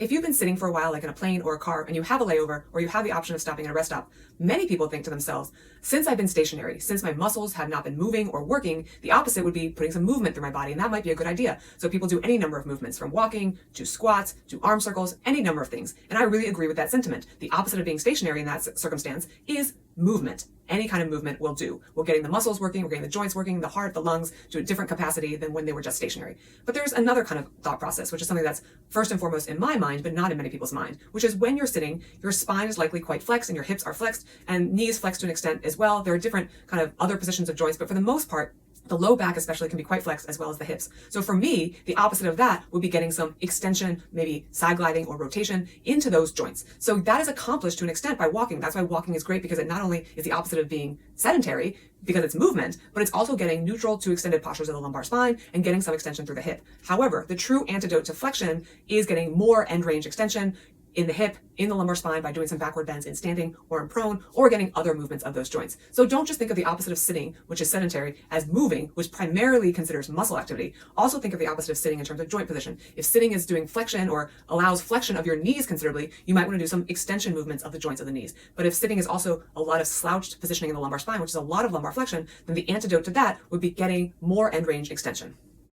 If you've been sitting for a while, like in a plane or a car, and you have a layover or you have the option of stopping at a rest stop, many people think to themselves, since I've been stationary, since my muscles have not been moving or working, the opposite would be putting some movement through my body, and that might be a good idea. So people do any number of movements, from walking to squats to arm circles, any number of things. And I really agree with that sentiment. The opposite of being stationary in that circumstance is movement. Any kind of movement will do. We're getting the muscles working, we're getting the joints working, the heart, the lungs to a different capacity than when they were just stationary. But there's another kind of thought process, which is something that's first and foremost in my mind, but not in many people's mind, which is when you're sitting, your spine is likely quite flexed and your hips are flexed and knees flexed to an extent as well. There are different kind of other positions of joints, but for the most part, the low back especially can be quite flexed, as well as the hips. So for me, the opposite of that would be getting some extension, maybe side gliding or rotation into those joints. So that is accomplished to an extent by walking. That's why walking is great, because it not only is the opposite of being sedentary, because it's movement, but it's also getting neutral to extended postures of the lumbar spine and getting some extension through the hip. However, the true antidote to flexion is getting more end range extension in the hip, in the lumbar spine, by doing some backward bends in standing or in prone, or getting other movements of those joints. So don't just think of the opposite of sitting, which is sedentary, as moving, which primarily considers muscle activity. Also think of the opposite of sitting in terms of joint position. If sitting is doing flexion or allows flexion of your knees considerably, you might want to do some extension movements of the joints of the knees. But if sitting is also a lot of slouched positioning in the lumbar spine, which is a lot of lumbar flexion, then the antidote to that would be getting more end range extension.